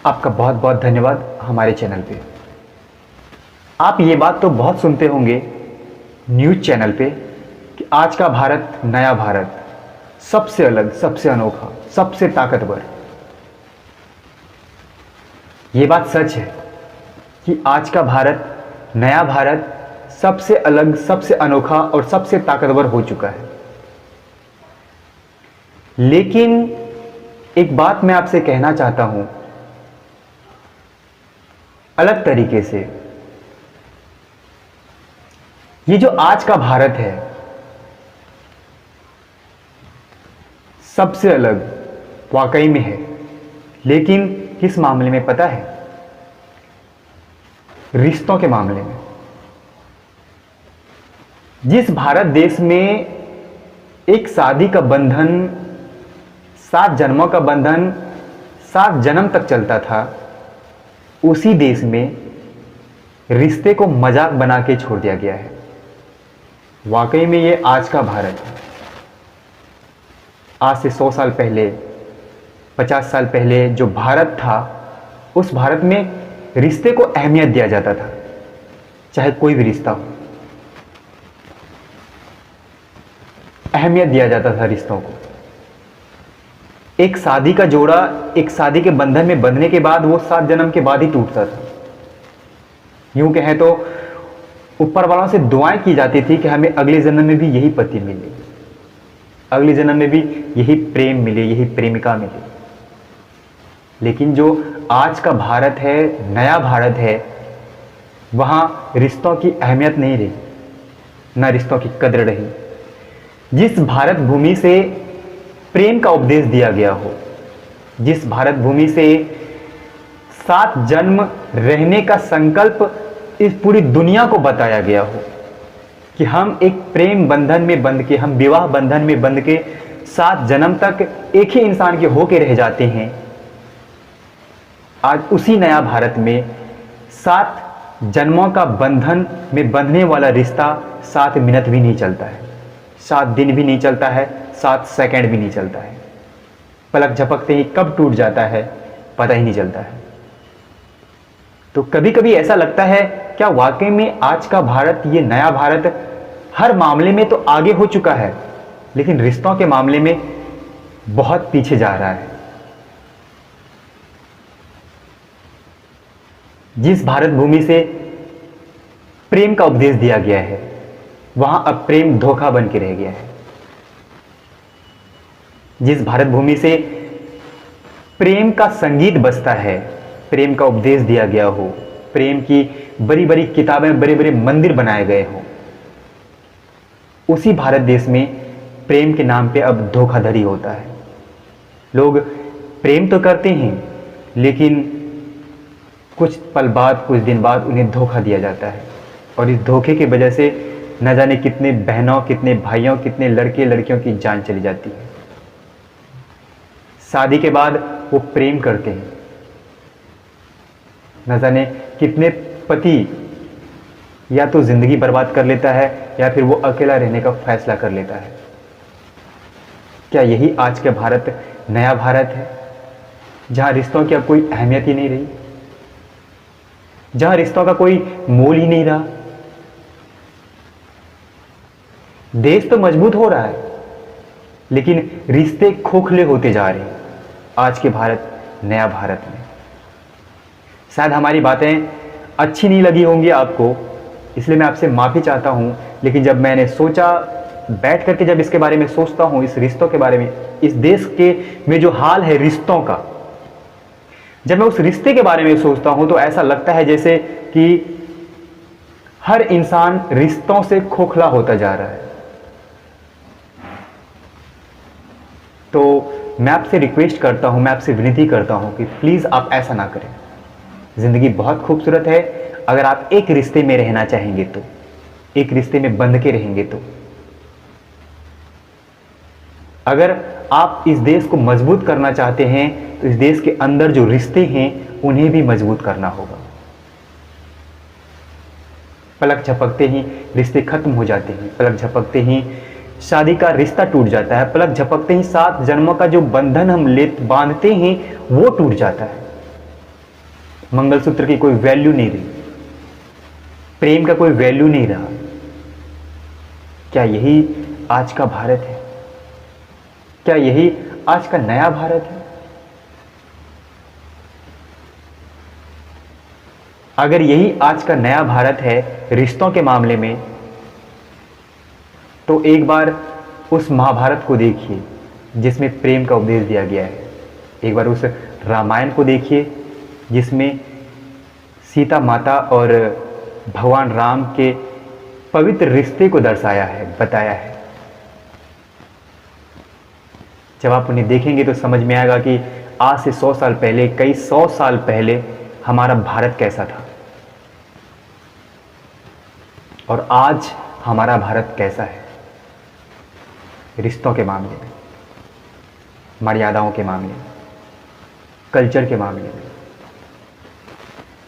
आपका बहुत बहुत धन्यवाद हमारे चैनल पे। आप ये बात तो बहुत सुनते होंगे न्यूज़ चैनल पे कि आज का भारत नया भारत, सबसे अलग, सबसे अनोखा, सबसे ताकतवर। ये बात सच है कि आज का भारत नया भारत सबसे अलग, सबसे अनोखा और सबसे ताकतवर हो चुका है। लेकिन एक बात मैं आपसे कहना चाहता हूं अलग तरीके से। ये जो आज का भारत है सबसे अलग वाकई में है, लेकिन किस मामले में पता है? रिश्तों के मामले में। जिस भारत देश में एक शादी का बंधन 7 जन्मों का बंधन 7 जन्म तक चलता था, उसी देश में रिश्ते को मजाक बना के छोड़ दिया गया है। वाकई में ये आज का भारत है। आज से 100 साल पहले, 50 साल पहले जो भारत था, उस भारत में रिश्ते को अहमियत दिया जाता था, चाहे कोई भी रिश्ता हो, अहमियत दिया जाता था रिश्तों को। एक शादी का जोड़ा एक शादी के बंधन में बंधने के बाद वो 7 जन्म के बाद ही टूटता था। यूं कहें तो ऊपर वालों से दुआएं की जाती थी कि हमें अगले जन्म में भी यही पति मिले, अगले जन्म में भी यही प्रेम मिले, यही प्रेमिका मिले। लेकिन जो आज का भारत है, नया भारत है, वहां रिश्तों की अहमियत नहीं रही, ना रिश्तों की कद्र रही। जिस भारत भूमि से प्रेम का उपदेश दिया गया हो, जिस भारत भूमि से 7 जन्म रहने का संकल्प इस पूरी दुनिया को बताया गया हो कि हम एक प्रेम बंधन में बंध के, हम विवाह बंधन में बंध के 7 जन्म तक एक ही इंसान के होके रह जाते हैं। आज उसी नया भारत में 7 जन्मों का बंधन में बंधने वाला रिश्ता 7 मिनट भी नहीं चलता है, 7 दिन भी नहीं चलता है, 7 सेकंड भी नहीं चलता है। पलक झपकते ही कब टूट जाता है पता ही नहीं चलता है। तो कभी कभी ऐसा लगता है, क्या वाकई में आज का भारत, ये नया भारत हर मामले में तो आगे हो चुका है, लेकिन रिश्तों के मामले में बहुत पीछे जा रहा है। जिस भारत भूमि से प्रेम का उपदेश दिया गया है, वहां अब प्रेम धोखा बन के रह गया है। जिस भारत भूमि से प्रेम का संगीत बजता है, प्रेम का उपदेश दिया गया हो, प्रेम की बड़ी बड़ी किताबें, बड़े बड़े मंदिर बनाए गए हों, उसी भारत देश में प्रेम के नाम पे अब धोखाधड़ी होता है। लोग प्रेम तो करते हैं, लेकिन कुछ पल बाद, कुछ दिन बाद उन्हें धोखा दिया जाता है, और इस धोखे की वजह से न जाने कितने बहनों, कितने भाइयों, कितने लड़के लड़कियों की जान चली जाती है। शादी के बाद वो प्रेम करते हैं, न जाने कितने पति या तो जिंदगी बर्बाद कर लेता है या फिर वो अकेला रहने का फैसला कर लेता है। क्या यही आज का भारत नया भारत है, जहां रिश्तों की अब कोई अहमियत ही नहीं रही, जहां रिश्तों का कोई मोल ही नहीं रहा? देश तो मजबूत हो रहा है, लेकिन रिश्ते खोखले होते जा रहे हैं आज के भारत नया भारत में। शायद हमारी बातें अच्छी नहीं लगी होंगी आपको, इसलिए मैं आपसे माफ़ी चाहता हूं। लेकिन जब मैंने सोचा, बैठ करके जब इसके बारे में सोचता हूं, इस रिश्तों के बारे में, इस देश के में जो हाल है रिश्तों का, जब मैं उस रिश्ते के बारे में सोचता हूं तो ऐसा लगता है जैसे कि हर इंसान रिश्तों से खोखला होता जा रहा है। तो मैं आपसे रिक्वेस्ट करता हूं, मैं आपसे विनती करता हूं कि प्लीज़ आप ऐसा ना करें। ज़िंदगी बहुत खूबसूरत है, अगर आप एक रिश्ते में रहना चाहेंगे तो, एक रिश्ते में बंध के रहेंगे तो। अगर आप इस देश को मजबूत करना चाहते हैं तो इस देश के अंदर जो रिश्ते हैं उन्हें भी मजबूत करना होगा। पलक झपकते ही रिश्ते खत्म हो जाते हैं, पलक झपकते ही शादी का रिश्ता टूट जाता है, पलक झपकते ही 7 जन्मों का जो बंधन हम बांधते हैं वो टूट जाता है। मंगलसूत्र की कोई वैल्यू नहीं रही, प्रेम का कोई वैल्यू नहीं रहा। क्या यही आज का भारत है? क्या यही आज का नया भारत है? अगर यही आज का नया भारत है रिश्तों के मामले में, तो एक बार उस महाभारत को देखिए जिसमें प्रेम का उपदेश दिया गया है। एक बार उस रामायण को देखिए जिसमें सीता माता और भगवान राम के पवित्र रिश्ते को दर्शाया है, बताया है। जब आप उन्हें देखेंगे तो समझ में आएगा कि आज से 100 साल पहले, कई 100 साल पहले हमारा भारत कैसा था और आज हमारा भारत कैसा है। रिश्तों के मामले में, मर्यादाओं के मामले में, कल्चर के मामले में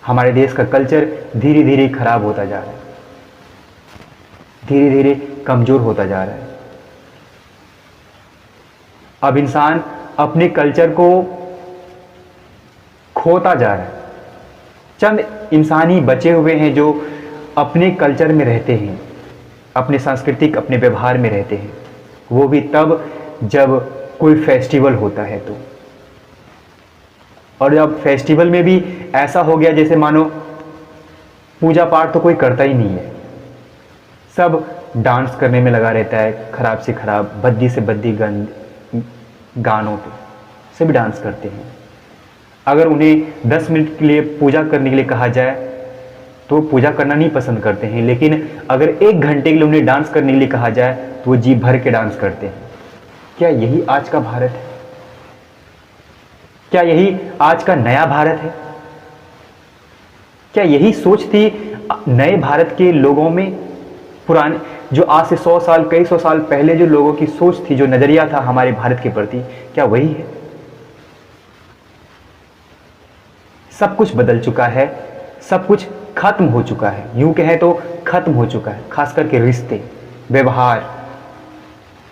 हमारे देश का कल्चर धीरे धीरे खराब होता जा रहा है, धीरे धीरे कमजोर होता जा रहा है। अब इंसान अपने कल्चर को खोता जा रहा है। चंद इंसान ही बचे हुए हैं जो अपने कल्चर में रहते हैं, अपने सांस्कृतिक, अपने व्यवहार में रहते हैं। वो भी तब जब कोई फेस्टिवल होता है तो। और जब फेस्टिवल में भी ऐसा हो गया जैसे मानो पूजा पाठ तो कोई करता ही नहीं है, सब डांस करने में लगा रहता है, खराब से खराब, बद्दी से बद्दी गानों पे सभी डांस करते हैं। अगर उन्हें 10 मिनट के लिए पूजा करने के लिए कहा जाए तो पूजा करना नहीं पसंद करते हैं, लेकिन अगर 1 घंटे के लिए उन्हें डांस करने के लिए कहा जाए तो वो जी भर के डांस करते हैं। क्या यही आज का भारत है? क्या यही आज का नया भारत है? क्या यही सोच थी नए भारत के लोगों में? पुराने जो आज से 100 साल, कई 100 साल पहले जो लोगों की सोच थी, जो नजरिया था हमारे भारत के प्रति, क्या वही है? सब कुछ बदल चुका है, सब कुछ खत्म हो चुका है, यूं कहें तो खत्म हो चुका है। खास करके रिश्ते, व्यवहार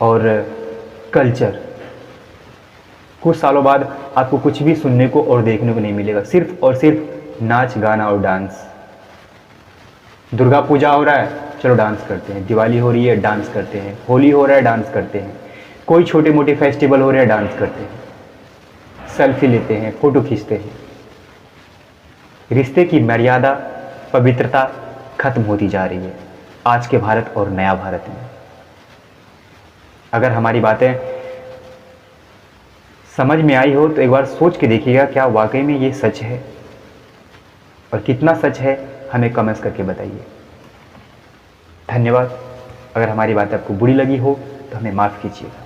और कल्चर। कुछ सालों बाद आपको कुछ भी सुनने को और देखने को नहीं मिलेगा, सिर्फ और सिर्फ नाच गाना और डांस। दुर्गा पूजा हो रहा है, चलो डांस करते हैं। दिवाली हो रही है, डांस करते हैं। होली हो रहा है, डांस करते हैं। कोई छोटे मोटे फेस्टिवल हो रहे हैं, डांस करते हैं, सेल्फी लेते हैं, फोटो खींचते हैं। रिश्ते की मर्यादा, पवित्रता खत्म होती जा रही है आज के भारत और नया भारत में। अगर हमारी बातें समझ में आई हो तो एक बार सोच के देखिएगा, क्या वाकई में ये सच है? और कितना सच है हमें कमेंट्स करके बताइए। धन्यवाद। अगर हमारी बात आपको बुरी लगी हो तो हमें माफ़ कीजिएगा।